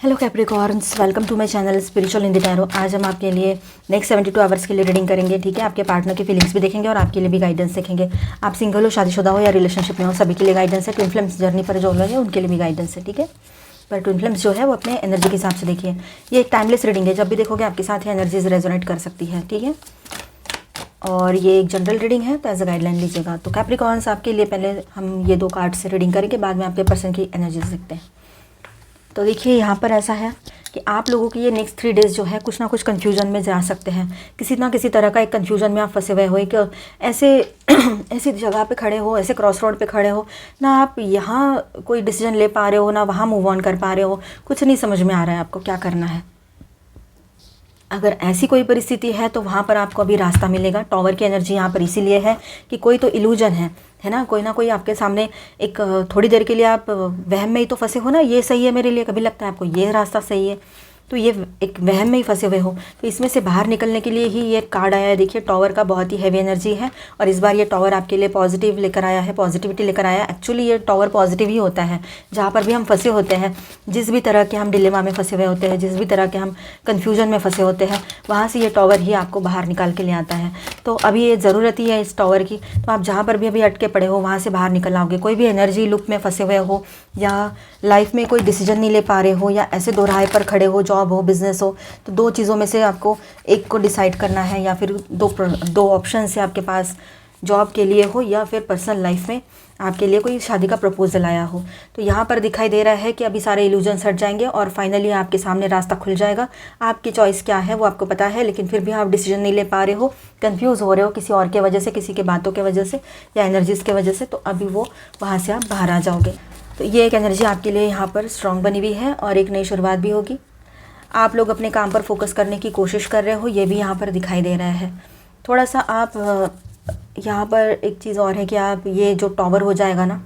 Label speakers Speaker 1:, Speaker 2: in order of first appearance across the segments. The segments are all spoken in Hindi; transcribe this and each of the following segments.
Speaker 1: Hello Capricorns, welcome to my channel spiritual in the tarot. आज हम आपके लिए नेक्स्ट 72 आवर्स के लिए रीडिंग करेंगे। ठीक है, आपके पार्टनर की फीलिंग्स भी देखेंगे और आपके लिए भी गाइडेंस देखेंगे। आप सिंगल हो, शादीशुदा हो या रिलेशनशिप में हो, सभी के लिए गाइडेंस है। ट्विन फ्लेम्स जर्नी पर जो लोग हैं उनके लिए भी गाइडेंस है। ठीक है, पर ट्विन फ्लेम्स जो है वो अपने एनर्जी के हिसाब से देखिए। ये एक टाइमलेस रीडिंग है, जब भी देखोगे आपके साथ ही एनर्जीज रेजोनेट कर सकती है। ठीक है, और ये एक जनरल रीडिंग है, तो एज अ गाइडलाइन लीजिएगा। तो कैप्रिकॉर्न्स, आपके लिए पहले हम ये 2 कार्ड से रीडिंग करेंगे, बाद में आपके पर्सन की एनर्जीज देखते हैं। तो देखिए, यहाँ पर ऐसा है कि आप लोगों की ये नेक्स्ट 3 डेज़ जो है कुछ ना कुछ कन्फ्यूजन में जा सकते हैं। किसी ना किसी तरह का एक कन्फ्यूजन में आप फंसे हुए हो, एक ऐसे ऐसी जगह पे खड़े हो, ऐसे क्रॉस रोड पे खड़े हो ना, आप यहाँ कोई डिसीजन ले पा रहे हो ना वहाँ मूव ऑन कर पा रहे हो। कुछ नहीं समझ में आ रहा है आपको क्या करना है। अगर ऐसी कोई परिस्थिति है तो वहाँ पर आपको अभी रास्ता मिलेगा। टॉवर की एनर्जी यहाँ पर इसीलिए है कि कोई तो इल्यूजन है ना, कोई ना कोई आपके सामने एक थोड़ी देर के लिए आप वहम में ही तो फंसे हो ना, ये सही है मेरे लिए, कभी लगता है आपको ये रास्ता सही है, तो ये एक वहम में ही फंसे हुए हो। तो इसमें से बाहर निकलने के लिए ही ये कार्ड आया है। देखिए, टॉवर का बहुत ही हैवी एनर्जी है और इस बार ये टॉवर आपके लिए पॉजिटिव लेकर आया है, पॉजिटिविटी लेकर आया है। एक्चुअली ये टॉवर पॉजिटिव ही होता है। जहाँ पर भी हम फंसे होते हैं, जिस भी तरह के हम डिलेमा में फंसे हुए होते हैं, जिस भी तरह के हम कन्फ्यूजन में फंसे होते हैं, वहाँ से ये टॉवर ही आपको बाहर निकाल के ले आता है। तो अभी ये ज़रूरत ही है इस टॉवर की। तो आप जहाँ पर भी अभी अटके पड़े हो वहाँ से बाहर निकल आओगे। कोई भी एनर्जी लूप में फंसे हुए हो या लाइफ में कोई डिसीजन नहीं ले पा रहे हो या ऐसे दोराहे पर खड़े हो, जॉब हो, बिजनेस हो, तो 2 चीज़ों में से आपको एक को डिसाइड करना है, या फिर दो ऑप्शन है आपके पास, जॉब के लिए हो या फिर पर्सनल लाइफ में आपके लिए कोई शादी का प्रपोजल आया हो। तो यहाँ पर दिखाई दे रहा है कि अभी सारे इल्यूजन्स हट जाएंगे और फाइनली आपके सामने रास्ता खुल जाएगा। आपकी चॉइस क्या है वो आपको पता है, लेकिन फिर भी आप डिसीजन नहीं ले पा रहे हो, कंफ्यूज हो रहे हो किसी और के वजह से, किसी के बातों के वजह से या एनर्जीज़ के वजह से। तो अभी वो वहाँ से आप बाहर आ जाओगे। तो ये एक एनर्जी आपके लिए यहाँ पर स्ट्रॉन्ग बनी हुई है और एक नई शुरुआत भी होगी। आप लोग अपने काम पर फोकस करने की कोशिश कर रहे हो, ये भी यहाँ पर दिखाई दे रहा है। थोड़ा सा आप यहाँ पर एक चीज़ और है कि आप ये जो टॉवर हो जाएगा ना,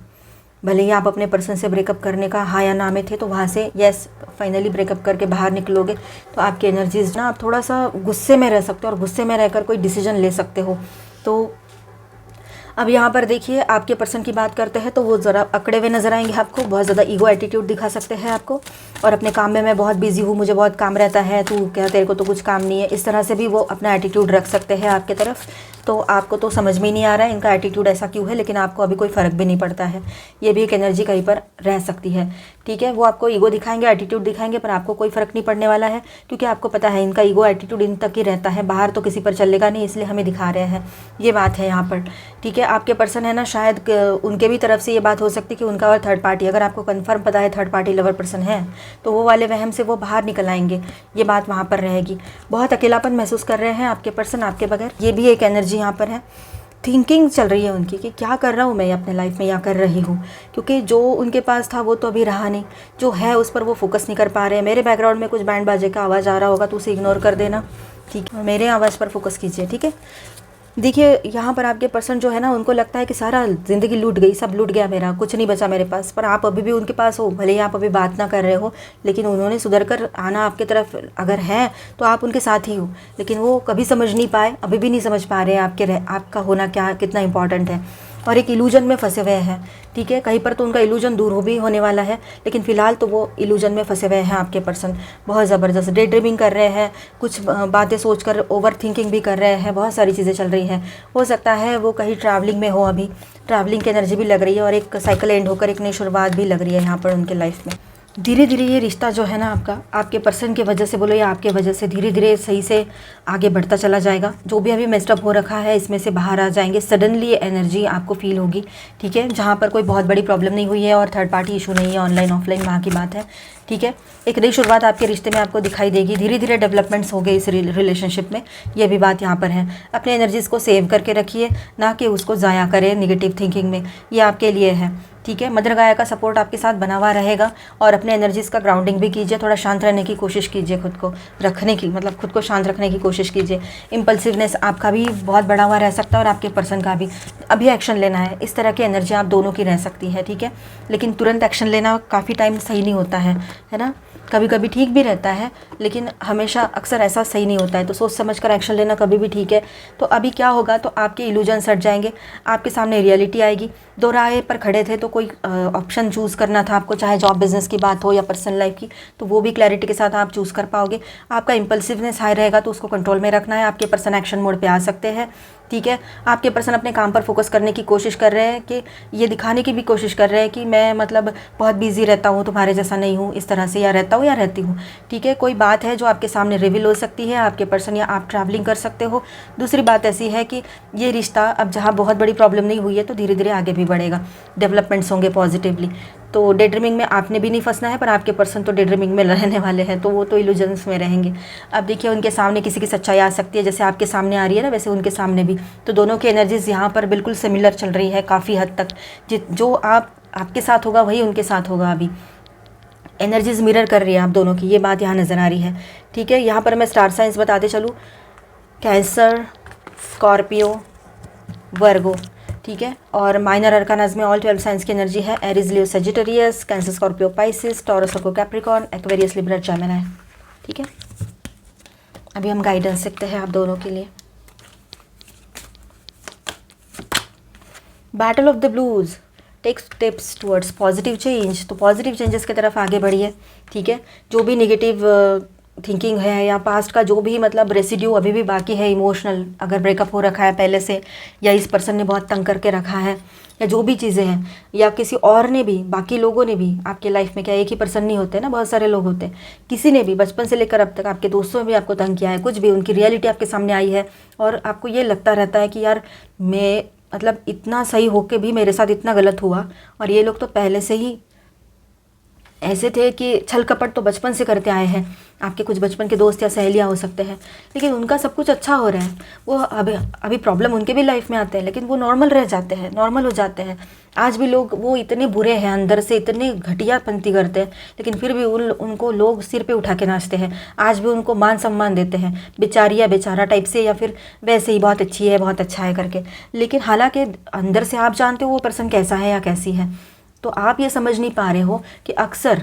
Speaker 1: भले ही आप अपने पर्सन से ब्रेकअप करने का हाँ या ना में थे, तो वहाँ से यस फाइनली ब्रेकअप करके बाहर निकलोगे तो आपकी एनर्जीज ना, आप थोड़ा सा गुस्से में रह सकते हो और गुस्से में रहकर कोई डिसीजन ले सकते हो। तो अब यहाँ पर देखिए, आपके पर्सन की बात करते हैं तो वो ज़रा अकड़े हुए नज़र आएंगे आपको, बहुत ज़्यादा ईगो एटीट्यूड दिखा सकते हैं आपको, और अपने काम में मैं बहुत बिजी हूँ, मुझे बहुत काम रहता है, तू क्या, तेरे को तो कुछ काम नहीं है, इस तरह से भी वो अपना एटीट्यूड रख सकते हैं आपके तरफ। तो आपको तो समझ में ही नहीं आ रहा है इनका एटीट्यूड ऐसा क्यों है, लेकिन आपको अभी कोई फ़र्क भी नहीं पड़ता है। ये भी एक एनर्जी कहीं पर रह सकती है। ठीक है, वो आपको ईगो दिखाएंगे, एटीट्यूड दिखाएंगे, पर आपको कोई फ़र्क नहीं पड़ने वाला है, क्योंकि आपको पता है इनका ईगो एटीट्यूड इन तक ही रहता है, बाहर तो किसी पर चलेगा नहीं, इसलिए हमें दिखा रहे हैं। ये बात है यहाँ पर। ठीक है, आपके पर्सन है ना, शायद उनके भी तरफ से ये बात हो सकती है कि उनका और थर्ड पार्टी, अगर आपको कंफर्म पता है थर्ड पार्टी लवर पर्सन है, तो वो वाले वहम से वो बाहर निकल आएंगे। ये बात वहाँ पर रहेगी। बहुत अकेलापन महसूस कर रहे हैं आपके पर्सन आपके बगैर, ये भी एक एनर्जी यहाँ पर है। थिंकिंग चल रही है उनकी कि क्या कर रहा हूँ मैं अपने लाइफ में या कर रही हूँ, क्योंकि जो उनके पास था वो तो अभी रहा नहीं, जो है उस पर वो फोकस नहीं कर पा रहे हैं। मेरे बैकग्राउंड में कुछ बैंड बाजे का आवाज़ आ रहा होगा तो उसे इग्नोर कर देना। ठीक है, मेरे आवाज़ पर फोकस कीजिए। ठीक है, देखिए, यहाँ पर आपके पर्सन जो है ना, उनको लगता है कि सारा ज़िंदगी लूट गई, सब लूट गया, मेरा कुछ नहीं बचा मेरे पास। पर आप अभी भी उनके पास हो, भले ही आप अभी बात ना कर रहे हो, लेकिन उन्होंने सुधर कर आना आपके तरफ अगर है तो आप उनके साथ ही हो। लेकिन वो कभी समझ नहीं पाए, अभी भी नहीं समझ पा रहे हैं आपका होना क्या कितना इंपॉर्टेंट है, और एक इल्यूजन में फंसे हुए हैं। ठीक है, कहीं पर तो उनका इल्यूजन दूर हो भी होने वाला है, लेकिन फ़िलहाल तो वो इल्यूजन में फंसे हुए हैं आपके पर्सन। बहुत ज़बरदस्त डे ड्रीमिंग कर रहे हैं, कुछ बातें सोचकर ओवर थिंकिंग भी कर रहे हैं, बहुत सारी चीज़ें चल रही हैं। हो सकता है वो कहीं ट्रैवलिंग में हो, अभी ट्रैवलिंग की एनर्जी भी लग रही है, और एक साइकिल एंड होकर एक नई शुरुआत भी लग रही है यहाँ पर उनके लाइफ में। धीरे धीरे ये रिश्ता जो है ना आपका, आपके पर्सन की वजह से बोलो या आपके वजह से, धीरे धीरे सही से आगे बढ़ता चला जाएगा। जो भी अभी मेस्टअप हो रखा है इसमें से बाहर आ जाएंगे। सडनली ये एनर्जी आपको फील होगी। ठीक है, जहाँ पर कोई बहुत बड़ी प्रॉब्लम नहीं हुई है और थर्ड पार्टी इशू नहीं है, ऑनलाइन ऑफलाइन वहाँ की बात है। ठीक है, एक नई शुरुआत आपके रिश्ते में आपको दिखाई देगी। धीरे धीरे डेवलपमेंट्स हो गए इस रिलेशनशिप में, ये भी बात यहाँ पर है। अपने एनर्जीज़ को सेव करके रखिए, ना कि उसको ज़ाया करें निगेटिव थिंकिंग में, ये आपके लिए है। ठीक है, मदर गाया का सपोर्ट आपके साथ बना हुआ रहेगा, और अपने एनर्जीज़ का ग्राउंडिंग भी कीजिए। थोड़ा शांत रहने की कोशिश कीजिए, खुद को रखने की, मतलब खुद को शांत रखने की कोशिश कीजिए। इम्पल्सिवनेस आपका भी बहुत बढ़ा हुआ रह सकता है और आपके पर्सन का भी। अभी एक्शन लेना है, इस तरह की एनर्जी आप दोनों की रह सकती है। ठीक है, लेकिन तुरंत एक्शन लेना काफ़ी टाइम सही नहीं होता है ना। कभी कभी ठीक भी रहता है, लेकिन हमेशा अक्सर ऐसा सही नहीं होता है। तो सोच समझ कर एक्शन लेना कभी भी ठीक है। तो अभी क्या होगा, तो आपके इल्यूजन्स हट जाएंगे, आपके सामने रियलिटी आएगी। दो राह पर खड़े थे तो कोई ऑप्शन चूज़ करना था आपको, चाहे जॉब बिजनेस की बात हो या पर्सनल लाइफ की, तो वो भी क्लैरिटी के साथ आप चूज़ कर पाओगे। आपका इम्पल्सिवनेस हाई रहेगा तो उसको कंट्रोल में रखना है। आपके पर्सन एक्शन मोड पे आ सकते हैं, ठीक है। आपके पर्सन अपने काम पर फोकस करने की कोशिश कर रहे हैं, कि ये दिखाने की भी कोशिश कर रहे हैं कि मैं मतलब बहुत बिजी रहता हूँ, तुम्हारे जैसा नहीं हूँ, इस तरह से या रहता हूँ या रहती हूँ, ठीक है। कोई बात है जो आपके सामने रिवील हो सकती है, आपके पर्सन या आप ट्रैवलिंग कर सकते हो। दूसरी बात ऐसी है कि ये रिश्ता अब जहाँ बहुत बड़ी प्रॉब्लम नहीं हुई है, तो धीरे धीरे आगे भी बढ़ेगा, डेवलपमेंट्स होंगे पॉजिटिवली। तो डे ड्रीमिंग में आपने भी नहीं फंसना है, पर आपके पर्सन तो डे ड्रीमिंग में रहने वाले हैं, तो वो तो इल्यूजन्स में रहेंगे। अब देखिए, उनके सामने किसी की सच्चाई आ सकती है, जैसे आपके सामने आ रही है ना, वैसे उनके सामने भी। तो दोनों की एनर्जीज यहाँ पर बिल्कुल सिमिलर चल रही है काफ़ी हद तक। जो आपके साथ होगा वही उनके साथ होगा। अभी एनर्जीज मिरर कर रही है आप दोनों की, ये बात यहाँ नज़र आ रही है, ठीक है। यहाँ पर मैं स्टार साइंस बताते चलूँ, कैंसर, स्कॉर्पियो, वर्गो, ठीक है। और माइनर अरकानाज में ऑल 12 साइंस की एनर्जी है, Aries, Leo, Sagittarius, Cancer, Scorpio, Pisces, Taurus, Virgo, Capricorn, Aquarius, Libra, Gemini, ठीक है। अभी हम गाइडेंस सीखते हैं आप दोनों के लिए। Battle of the blues, take steps towards positive change. तो पॉजिटिव चेंजेस की तरफ आगे बढ़िए, ठीक है। जो भी नेगेटिव थिंकिंग है या पास्ट का जो भी मतलब रेसिड्यू अभी भी बाकी है, इमोशनल, अगर ब्रेकअप हो रखा है पहले से, या इस पर्सन ने बहुत तंग करके रखा है, या जो भी चीज़ें हैं, या किसी और ने भी, बाकी लोगों ने भी आपके लाइफ में, क्या एक ही पर्सन नहीं होते ना, बहुत सारे लोग होते हैं, किसी ने भी बचपन से लेकर अब तक आपके दोस्तों ने भी आपको तंग किया है, कुछ भी उनकी रियलिटी आपके सामने आई है, और आपको ये लगता रहता है कि यार मैं मतलब इतना सही होके भी मेरे साथ इतना गलत हुआ, और ये लोग तो पहले से ही ऐसे थे कि छल कपट तो बचपन से करते आए हैं। आपके कुछ बचपन के दोस्त या सहेलियाँ हो सकते हैं, लेकिन उनका सब कुछ अच्छा हो रहा है, वो अभी प्रॉब्लम उनके भी लाइफ में आते हैं, लेकिन वो नॉर्मल रह जाते हैं, नॉर्मल हो जाते हैं। आज भी लोग वो इतने बुरे हैं, अंदर से इतने घटियापंती करते हैं, लेकिन फिर भी उनको लोग सिर पे उठा के नाचते हैं। आज भी उनको मान सम्मान देते हैं, बेचारी या बेचारा टाइप से, या फिर वैसे ही बहुत अच्छी है, बहुत अच्छा है करके। लेकिन हालांकि अंदर से आप जानते हो वो पर्सन कैसा है या कैसी है। तो आप ये समझ नहीं पा रहे हो कि अक्सर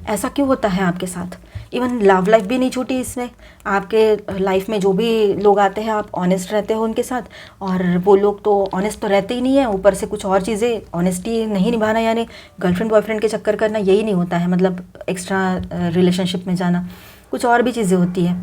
Speaker 1: ऐसा क्यों होता है आपके साथ। इवन लव लाइफ भी नहीं छूटी इसमें। आपके लाइफ में जो भी लोग आते हैं, आप ऑनेस्ट रहते हो उनके साथ, और वो लोग तो ऑनेस्ट तो रहते ही नहीं है, ऊपर से कुछ और चीज़ें, ऑनेस्टी नहीं निभाना, यानी गर्लफ्रेंड बॉयफ्रेंड के चक्कर करना, यही नहीं होता है, मतलब एक्स्ट्रा रिलेशनशिप में जाना, कुछ और भी चीज़ें होती है,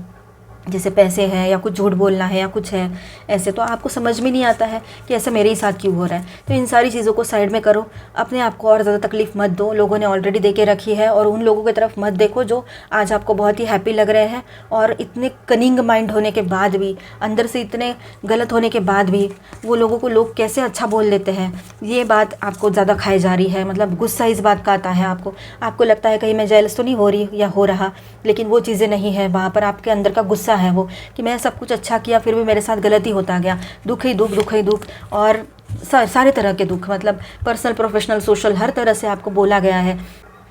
Speaker 1: जैसे पैसे हैं या कुछ झूठ बोलना है या कुछ है ऐसे। तो आपको समझ में नहीं आता है कि ऐसा मेरे ही साथ क्यों हो रहा है। तो इन सारी चीज़ों को साइड में करो, अपने आप को और ज़्यादा तकलीफ़ मत दो। लोगों ने ऑलरेडी दे के रखी है, और उन लोगों की तरफ मत देखो जो आज आपको बहुत ही हैप्पी लग रहे हैं, और इतने कनिंग माइंड होने के बाद भी, अंदर से इतने गलत होने के बाद भी, वो लोगों को लोग कैसे अच्छा बोल लेते हैं, ये बात आपको ज़्यादा खाई जा रही है। मतलब गुस्सा इस बात का आता है आपको लगता है कहीं मैं जेलस तो नहीं हो रही या हो रहा, लेकिन वो चीज़ें नहीं है। वहाँ पर आपके अंदर का गुस्सा है वो, कि मैं सब कुछ अच्छा किया फिर भी मेरे साथ गलती होता गया, दुख ही दुख, दुख ही दुख, और सारे तरह के दुख, मतलब पर्सनल, प्रोफेशनल, सोशल, हर तरह से आपको बोला गया है,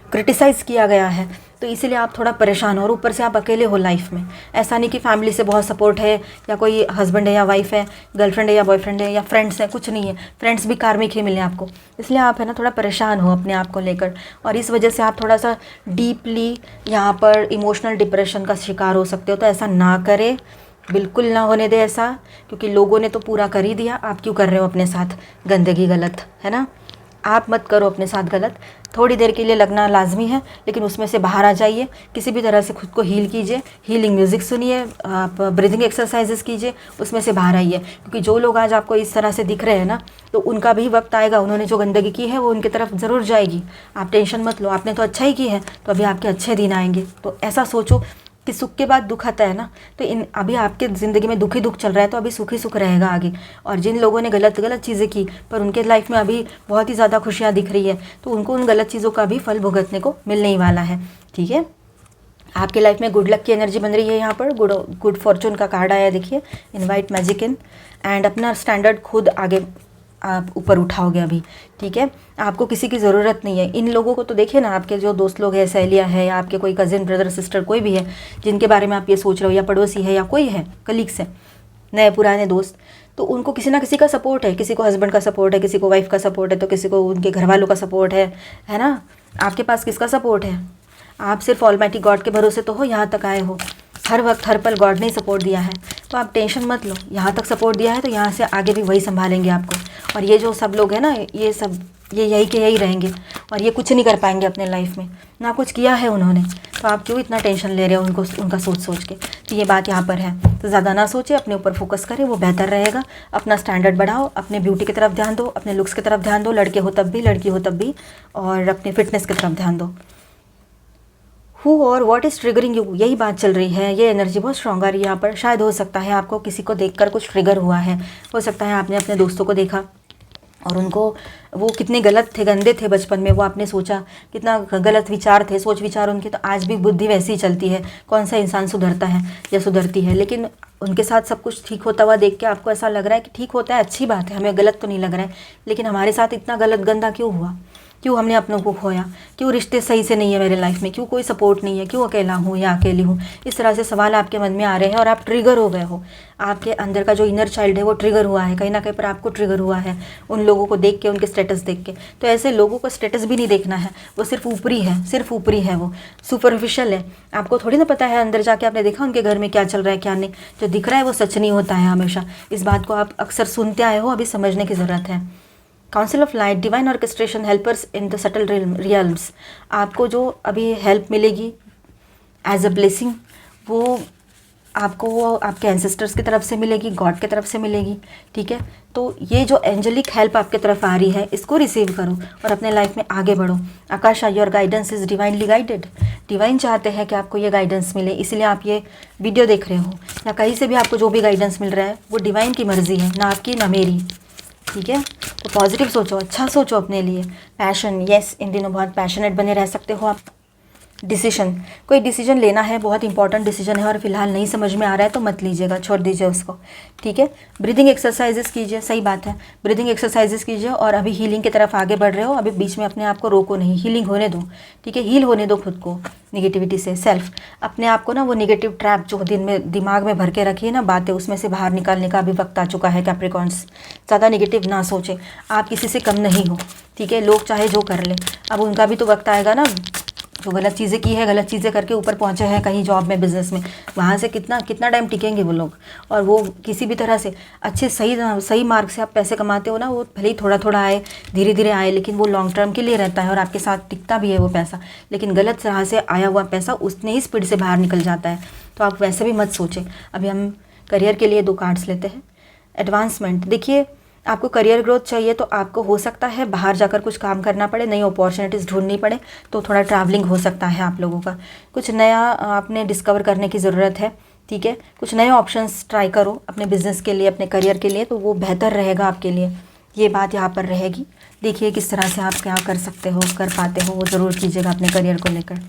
Speaker 1: क्रिटिसाइज़ किया गया है। तो इसीलिए आप थोड़ा परेशान हो, और ऊपर से आप अकेले हो लाइफ में। ऐसा नहीं कि फैमिली से बहुत सपोर्ट है, या कोई हस्बैंड है या वाइफ है, गर्लफ्रेंड है या बॉयफ्रेंड है या फ्रेंड्स है, कुछ नहीं है। फ्रेंड्स भी कार्मिक ही मिले आपको, इसलिए आप है ना थोड़ा परेशान हो अपने आप को लेकर, और इस वजह से आप थोड़ा सा डीपली यहाँ पर इमोशनल डिप्रेशन का शिकार हो सकते हो। तो ऐसा ना करें, बिल्कुल ना होने दे ऐसा, क्योंकि लोगों ने तो पूरा कर ही दिया, आप क्यों कर रहे हो अपने साथ गंदगी, गलत है ना। आप मत करो अपने साथ गलत। थोड़ी देर के लिए लगना लाजमी है, लेकिन उसमें से बाहर आ जाइए, किसी भी तरह से खुद को हील कीजिए, हीलिंग म्यूज़िक सुनिए, आप ब्रीदिंग एक्सरसाइजेस कीजिए, उसमें से बाहर आइए। क्योंकि जो लोग आज आपको इस तरह से दिख रहे हैं ना, तो उनका भी वक्त आएगा, उन्होंने जो गंदगी की है वो उनकी तरफ ज़रूर जाएगी। आप टेंशन मत लो, आपने तो अच्छा ही की है, तो अभी आपके अच्छे दिन आएंगे। तो ऐसा सोचो कि सुख के बाद दुख आता है ना, तो अभी आपके ज़िंदगी में दुख ही दुख चल रहा है, तो अभी सुख ही सुख रहेगा आगे। और जिन लोगों ने गलत चीज़ें की, पर उनके लाइफ में अभी बहुत ही ज़्यादा खुशियाँ दिख रही है, तो उनको उन गलत चीज़ों का भी फल भुगतने को मिलने ही वाला है, ठीक है। आपके लाइफ में गुड लक की एनर्जी बन रही है, यहाँ पर गुड फॉर्चून का कार्ड आया, देखिए, इनवाइट मैजिक इन, एंड अपना स्टैंडर्ड खुद आगे आप ऊपर उठाओगे अभी, ठीक है। आपको किसी की ज़रूरत नहीं है। इन लोगों को तो देखिए ना, आपके जो दोस्त लोग हैं, सहेलियाँ हैं, या आपके कोई कज़िन, ब्रदर, सिस्टर, कोई भी है जिनके बारे में आप ये सोच रहे हो, या पड़ोसी है, या कोई है, कलीग्स हैं, नए पुराने दोस्त, तो उनको किसी ना किसी का सपोर्ट है। किसी को हस्बैंड का सपोर्ट है, किसी को वाइफ का सपोर्ट है, तो किसी को उनके घर वालों का सपोर्ट है ना। आपके पास किसका सपोर्ट है? आप सिर्फ ऑलमाइटी गॉड के भरोसे तो हो, यहाँ तक आए हो। हर वक्त हर पल गॉड ने ही सपोर्ट दिया है, तो आप टेंशन मत लो। यहाँ तक सपोर्ट दिया है तो यहाँ से आगे भी वही संभालेंगे आपको। और ये जो सब लोग हैं ना, ये सब ये यही के यही रहेंगे और ये कुछ नहीं कर पाएंगे अपने लाइफ में, ना कुछ किया है उन्होंने। तो आप क्यों इतना टेंशन ले रहे हो उनको, उनका सोच के। तो ये बात यहाँ पर है, तो ज़्यादा ना सोचे, अपने ऊपर फोकस करें, वो बेहतर रहेगा। अपना स्टैंडर्ड बढ़ाओ, अपने ब्यूटी की तरफ ध्यान दो, अपने लुक्स की तरफ ध्यान दो, लड़के हो तब भी, लड़की हो तब भी, और अपने फिटनेस की तरफ ध्यान दो। हु और व्हाट इज़ ट्रिगरिंग यू, यही बात चल रही है। ये एनर्जी बहुत स्ट्रॉन्ग आ रही है यहाँ पर। शायद हो सकता है आपको किसी को देखकर कुछ ट्रिगर हुआ है, हो सकता है आपने अपने दोस्तों को देखा और उनको वो कितने गलत थे, गंदे थे बचपन में, वो आपने सोचा कितना गलत विचार थे, सोच विचार उनके। तो आज भी बुद्धि वैसी ही चलती है। कौन सा इंसान सुधरता है या सुधरती है, लेकिन उनके साथ सब कुछ ठीक होता हुआ देख के आपको ऐसा लग रहा है कि ठीक होता है, अच्छी बात है, हमें गलत तो नहीं लग रहा है। लेकिन हमारे साथ इतना गलत गंदा क्यों हुआ, क्यों हमने अपनों को खोया, क्यों रिश्ते सही से नहीं है मेरे लाइफ में, क्यों कोई सपोर्ट नहीं है, क्यों अकेला हूँ या अकेली हूँ। इस तरह से सवाल आपके मन में आ रहे हैं और आप ट्रिगर हो गए हो। आपके अंदर का जो इनर चाइल्ड है वो ट्रिगर हुआ है, कहीं ना कहीं पर आपको ट्रिगर हुआ है उन लोगों को देख के, उनके स्टेटस देख के। तो ऐसे लोगों को स्टेटस भी नहीं देखना है, वो सिर्फ ऊपरी है, सिर्फ ऊपरी है, वो सुपरफिशियल है। आपको थोड़ी ना पता है अंदर जाके आपने देखा उनके घर में क्या चल रहा है क्या नहीं। जो दिख रहा है वो सच नहीं होता है हमेशा। इस बात को आप अक्सर सुनते आए हो, अभी समझने की ज़रूरत है। Council of light, divine orchestration, helpers in the subtle realms. आपको जो अभी हेल्प मिलेगी एज अ ब्लेसिंग, वो आपको आपके एंसेस्टर्स की तरफ से मिलेगी, गॉड की तरफ से मिलेगी, ठीक है। तो ये जो एंजेलिक हेल्प आपके तरफ आ रही है, इसको रिसीव करो और अपने लाइफ में आगे बढ़ो। Akasha, your guidance is divinely guided. Divine चाहते हैं कि आपको ये गाइडेंस मिले, इसलिए आप ये वीडियो देख रहे हो या कहीं से भी आपको जो भी गाइडेंस मिल रहा है वो डिवाइन की मर्ज़ी है, ना आपकी ना मेरी, ठीक है। तो पॉजिटिव सोचो, अच्छा सोचो अपने लिए। पैशन, यस, इन दिनों बहुत पैशनेट बने रह सकते हो आप। डिसीजन, कोई डिसीजन लेना है, बहुत इंपॉर्टेंट डिसीजन है और फिलहाल नहीं समझ में आ रहा है तो मत लीजिएगा, छोड़ दीजिए उसको, ठीक है। ब्रीदिंग एक्सरसाइजेस कीजिए, सही बात है, ब्रीदिंग एक्सरसाइजेस कीजिए। और अभी हीलिंग की तरफ आगे बढ़ रहे हो, अभी बीच में अपने आप को रोको नहीं, हीलिंग होने दो, ठीक है। हील होने दो खुद को निगेटिविटी से, सेल्फ अपने आप को ना, वो निगेटिव ट्रैप जो दिन में दिमाग में भर के रखी है ना बातें, उसमें से बाहर निकालने का अभी वक्त आ चुका है। कैप्रिकॉर्न्स, ज़्यादा निगेटिव ना सोचें, आप किसी से कम नहीं हो, ठीक है। लोग चाहे जो कर लें, अब उनका भी तो वक्त आएगा ना। जो गलत चीज़ें की है, गलत चीज़ें करके ऊपर पहुंचे हैं कहीं जॉब में, बिजनेस में, वहाँ से कितना टाइम टिकेंगे वो लोग। और वो किसी भी तरह से अच्छे सही मार्ग से आप पैसे कमाते हो ना, वो भले ही थोड़ा थोड़ा आए, धीरे धीरे आए, लेकिन वो लॉन्ग टर्म के लिए रहता है और आपके साथ टिकता भी है वो पैसा। लेकिन गलत तरह से आया हुआ पैसा उतने ही स्पीड से बाहर निकल जाता है। तो आप वैसे भी मत सोचें। अभी हम करियर के लिए 2 कार्ड्स लेते हैं। एडवांसमेंट, देखिए आपको करियर ग्रोथ चाहिए तो आपको हो सकता है बाहर जाकर कुछ काम करना पड़े, नई अपॉर्चुनिटीज़ ढूंढनी पड़े, तो थोड़ा ट्रैवलिंग हो सकता है आप लोगों का। कुछ नया आपने डिस्कवर करने की ज़रूरत है, ठीक है। कुछ नए ऑप्शंस ट्राई करो अपने बिजनेस के लिए, अपने करियर के लिए, तो वो बेहतर रहेगा आपके लिए। ये बात यहाँ पर रहेगी। देखिए किस तरह से आप क्या कर सकते हो, कर पाते हो, वो ज़रूर कीजिएगा अपने करियर को लेकर।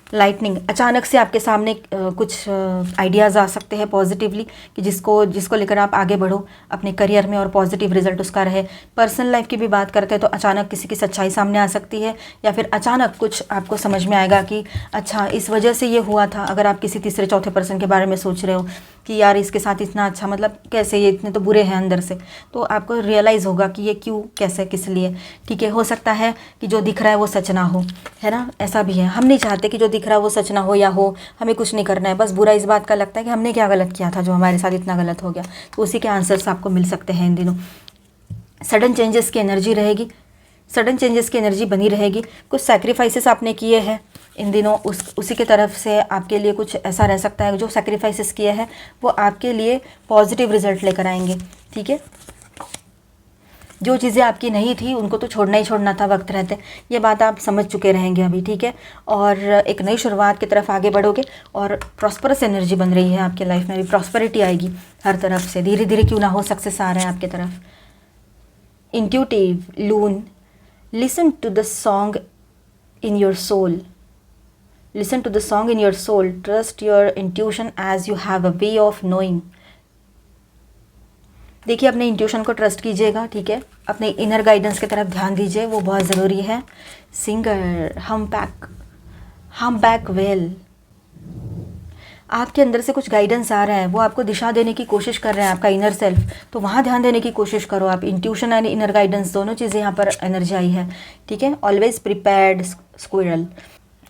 Speaker 1: लाइटनिंग, अचानक से आपके सामने कुछ आइडियाज़ आ सकते हैं पॉजिटिवली, कि जिसको लेकर आप आगे बढ़ो अपने करियर में और पॉजिटिव रिजल्ट उसका रहे। पर्सनल लाइफ की भी बात करते हैं तो अचानक किसी की सच्चाई सामने आ सकती है, या फिर अचानक कुछ आपको समझ में आएगा कि अच्छा इस वजह से ये हुआ था। अगर आप किसी तीसरे चौथे पर्सन के बारे में सोच रहे हो कि यार इसके साथ इतना अच्छा, मतलब कैसे, ये इतने तो बुरे हैं अंदर से, तो आपको रियलाइज़ होगा कि ये क्यों, कैसे, किस लिए, ठीक है। हो सकता है कि जो दिख रहा है वो सच ना हो, है ना, ऐसा भी है। हम नहीं चाहते कि जो दिख रहा है वो सच ना हो या हो, हमें कुछ नहीं करना है, बस बुरा इस बात का लगता है कि हमने क्या गलत किया था जो हमारे साथ इतना गलत हो गया। तो उसी के आंसर्स आपको मिल सकते हैं इन दिनों। सडन चेंजेस की एनर्जी रहेगी, सडन चेंजेस की एनर्जी बनी रहेगी। कुछ सैक्रिफाइसेस आपने किए हैं इन दिनों, उसी के तरफ से आपके लिए कुछ ऐसा रह सकता है, जो सैक्रिफाइसेस किए हैं वो आपके लिए पॉजिटिव रिजल्ट लेकर आएंगे, ठीक है। जो चीज़ें आपकी नहीं थी उनको तो छोड़ना ही छोड़ना था वक्त रहते, ये बात आप समझ चुके रहेंगे अभी, ठीक है। और एक नई शुरुआत की तरफ आगे बढ़ोगे और प्रॉस्परस एनर्जी बन रही है आपके लाइफ में, अभी प्रॉस्पेरिटी आएगी हर तरफ से, धीरे धीरे क्यों ना हो, सक्सेस आ रहा है आपकी तरफ। Intuitive loon, listen to the song in your soul, listen to the song in your soul, trust your intuition as you have a way of knowing. देखिए अपने इंट्यूशन को ट्रस्ट कीजिएगा, ठीक है। अपने इनर गाइडेंस की तरफ ध्यान दीजिए, वो बहुत ज़रूरी है। सिंगर, हम बैक वेल, आपके अंदर से कुछ गाइडेंस आ रहा है, वो आपको दिशा देने की कोशिश कर रहा है, आपका इनर सेल्फ, तो वहाँ ध्यान देने की कोशिश करो आप। इंट्यूशन एंड इनर गाइडेंस दोनों चीज़ें यहाँ पर एनर्जी आई है, ठीक है। ऑलवेज प्रिपेयर्ड स्क्विरल,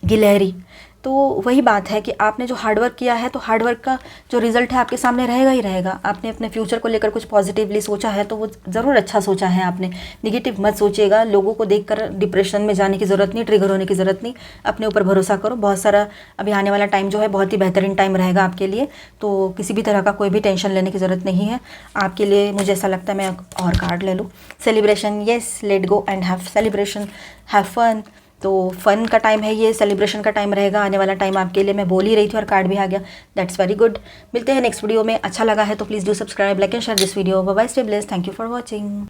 Speaker 1: गिलहरी। तो वही बात है कि आपने जो हार्डवर्क किया है तो हार्डवर्क का जो रिजल्ट है आपके सामने रहेगा ही रहेगा। आपने अपने फ्यूचर को लेकर कुछ पॉजिटिवली सोचा है तो वो ज़रूर अच्छा सोचा है आपने। निगेटिव मत सोचिएगा, लोगों को देखकर डिप्रेशन में जाने की ज़रूरत नहीं, ट्रिगर होने की ज़रूरत नहीं। अपने ऊपर भरोसा करो, बहुत सारा अभी आने वाला टाइम जो है बहुत ही बेहतरीन टाइम रहेगा आपके लिए। तो किसी भी तरह का कोई भी टेंशन लेने की ज़रूरत नहीं है आपके लिए। मुझे ऐसा लगता है मैं और कार्ड ले लूँ। Celebration, yes, let go and have celebration, have fun. तो फन का टाइम है ये, सेलिब्रेशन का टाइम रहेगा आने वाला टाइम आपके लिए। मैं बोल ही रही थी और कार्ड भी आ गया। That's very good. मिलते हैं नेक्स्ट वीडियो में। अच्छा लगा है तो please do subscribe, like and share this video. Bye bye, stay blessed, thank you for watching.